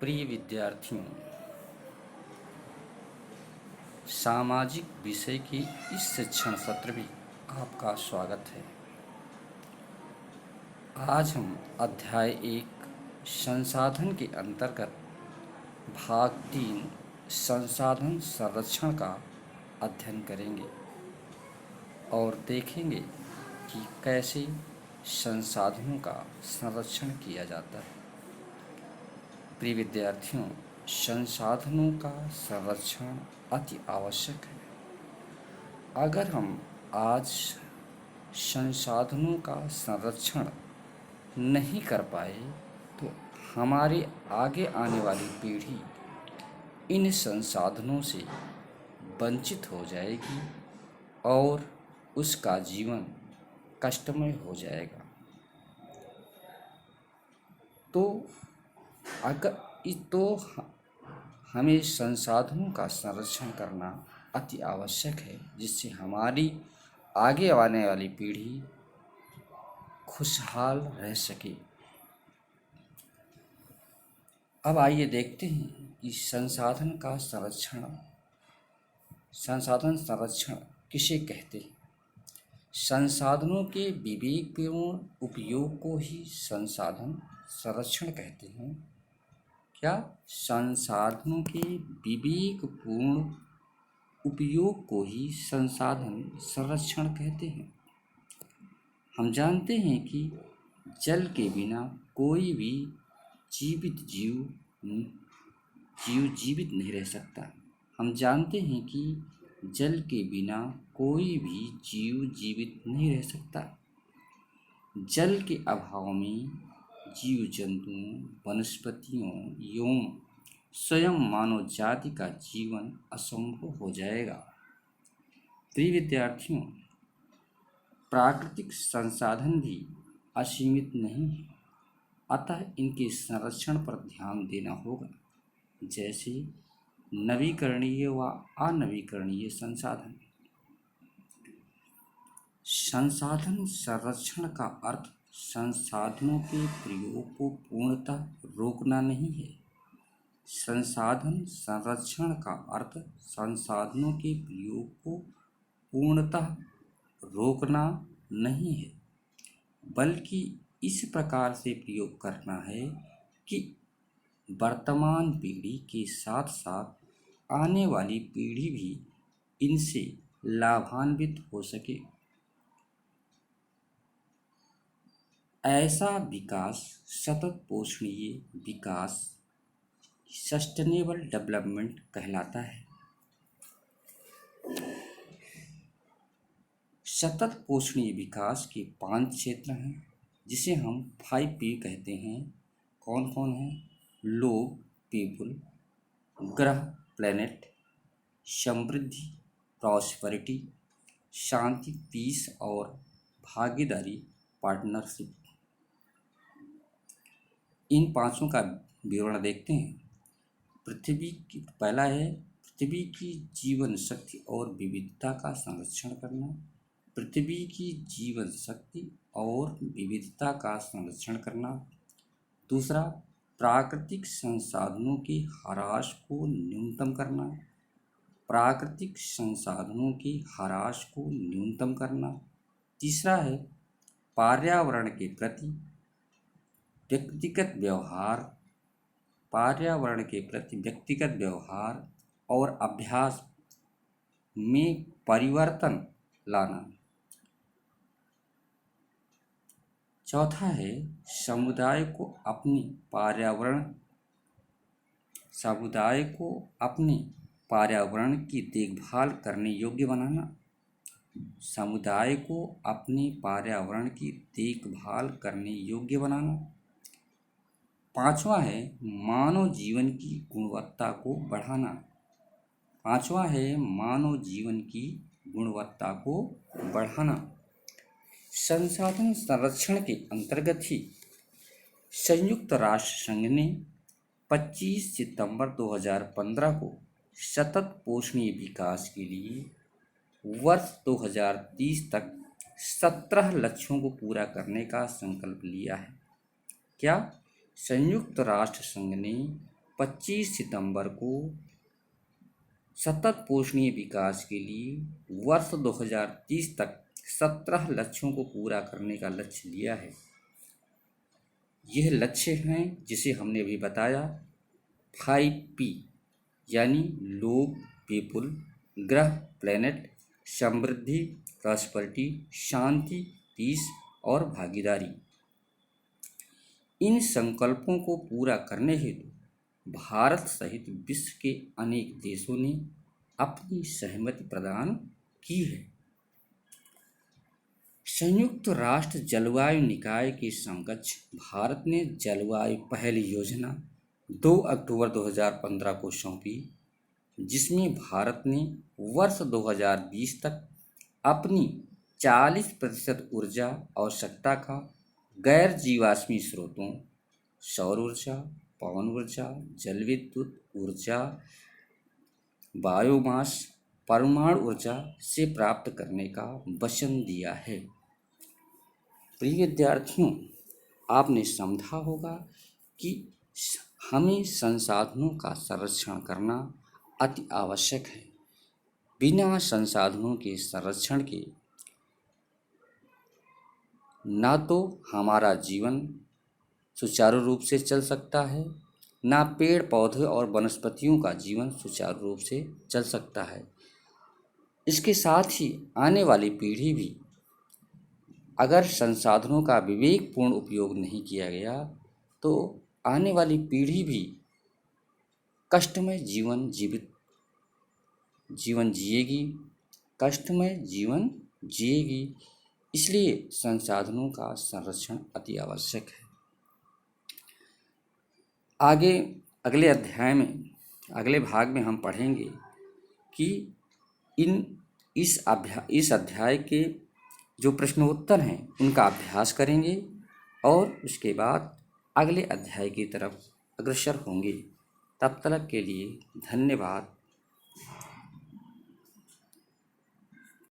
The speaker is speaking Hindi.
प्रिय विद्यार्थियों, सामाजिक विषय के इस शिक्षण सत्र में आपका स्वागत है। आज हम अध्याय 1 संसाधन के अंतर्गत भाग 3 संसाधन संरक्षण का अध्ययन करेंगे और देखेंगे कि कैसे संसाधनों का संरक्षण किया जाता है। प्रिय विद्यार्थियों, संसाधनों का संरक्षण अति आवश्यक है। अगर हम आज संसाधनों का संरक्षण नहीं कर पाए तो हमारे आगे आने वाली पीढ़ी इन संसाधनों से वंचित हो जाएगी और उसका जीवन कष्टमय हो जाएगा। हमें संसाधनों का संरक्षण करना अति आवश्यक है, जिससे हमारी आगे आने वाली पीढ़ी खुशहाल रह सके। अब आइए देखते हैं कि संसाधन संरक्षण किसे कहते हैं। संसाधनों के विवेकपूर्ण उपयोग को ही संसाधन संरक्षण कहते हैं। क्या? संसाधनों के विवेकपूर्ण उपयोग को ही संसाधन संरक्षण कहते हैं। हम जानते हैं कि जल के बिना कोई भी जीवित जीवित नहीं रह सकता। हम जानते हैं कि जल के बिना कोई भी जीव जीवित नहीं रह सकता। जल के अभाव में जीव जंतुओं, वनस्पतियों एवं स्वयं मानव जाति का जीवन असंभव हो जाएगा। प्रिय विद्यार्थियों, प्राकृतिक संसाधन भी असीमित नहीं है, अतः इनके संरक्षण पर ध्यान देना होगा, जैसे नवीकरणीय व अनवीकरणीय संसाधन। संसाधन संरक्षण का अर्थ संसाधनों के प्रयोग को पूर्णतः रोकना नहीं है। संसाधन संरक्षण का अर्थ संसाधनों के प्रयोग को पूर्णतः रोकना नहीं है, बल्कि इस प्रकार से प्रयोग करना है कि वर्तमान पीढ़ी के साथ साथ आने वाली पीढ़ी भी इनसे लाभान्वित हो सके। ऐसा विकास सतत पोषणीय विकास, सस्टेनेबल डेवलपमेंट कहलाता है। सतत पोषणीय विकास के 5 क्षेत्र हैं, जिसे हम 5P कहते हैं। कौन कौन है? लोग, पीपुल, ग्रह, प्लेनेट, समृद्धि, प्रॉस्पेरिटी, शांति, पीस और भागीदारी, पार्टनरशिप। इन 5 का विवरण देखते हैं। पहला है पृथ्वी की जीवन शक्ति और विविधता का संरक्षण करना। पृथ्वी की जीवन शक्ति और विविधता का संरक्षण करना। दूसरा, प्राकृतिक संसाधनों के ह्रास को न्यूनतम करना। प्राकृतिक संसाधनों के ह्रास को न्यूनतम करना। तीसरा है पर्यावरण के प्रति व्यक्तिगत व्यवहार। पर्यावरण के प्रति व्यक्तिगत व्यवहार और अभ्यास में परिवर्तन लाना। चौथा है समुदाय को अपने पर्यावरण की देखभाल करने योग्य बनाना। समुदाय को अपने पर्यावरण की देखभाल करने योग्य बनाना। 5वां है मानव जीवन की गुणवत्ता को बढ़ाना। 5वां है मानव जीवन की गुणवत्ता को बढ़ाना। संसाधन संरक्षण के अंतर्गत ही संयुक्त राष्ट्र संघ ने 25 सितंबर 2015 को सतत पोषणीय विकास के लिए वर्ष 2030 तक 17 लक्ष्यों को पूरा करने का संकल्प लिया है। क्या? संयुक्त राष्ट्र संघ ने 25 सितंबर को सतत पोषणीय विकास के लिए वर्ष 2030 तक 17 लक्ष्यों को पूरा करने का लक्ष्य लिया है। यह लक्ष्य हैं जिसे हमने अभी बताया 5P, यानी लोग, पीपुल, ग्रह, प्लेनेट, समृद्धि, प्रॉस्पेरिटी, शांति, पीस और भागीदारी। इन संकल्पों को पूरा करने हेतु भारत सहित विश्व के अनेक देशों ने अपनी सहमति प्रदान की है। संयुक्त राष्ट्र जलवायु निकाय के समकक्ष भारत ने जलवायु पहल योजना 2 अक्टूबर 2015 को सौंपी, जिसमें भारत ने वर्ष 2020 तक अपनी 40% ऊर्जा आवश्यकता का गैर जीवाश्मी स्रोतों, सौर ऊर्जा, पवन ऊर्जा, जल विद्युत ऊर्जा, बायोमास, परमाणु ऊर्जा से प्राप्त करने का वचन दिया है। प्रिय विद्यार्थियों, आपने समझा होगा कि हमें संसाधनों का संरक्षण करना अति आवश्यक है। बिना संसाधनों के संरक्षण के ना तो हमारा जीवन सुचारू रूप से चल सकता है, ना पेड़ पौधे और वनस्पतियों का जीवन सुचारू रूप से चल सकता है। इसके साथ ही आने वाली पीढ़ी भी, अगर संसाधनों का विवेकपूर्ण उपयोग नहीं किया गया तो आने वाली पीढ़ी भी कष्टमय जीवन जिएगी, कष्टमय जीवन जिएगी। इसलिए संसाधनों का संरक्षण अति आवश्यक है। आगे अगले भाग में हम पढ़ेंगे कि इस अध्याय के जो प्रश्नोत्तर हैं उनका अभ्यास करेंगे और उसके बाद अगले अध्याय की तरफ अग्रसर होंगे। तब तक के लिए धन्यवाद।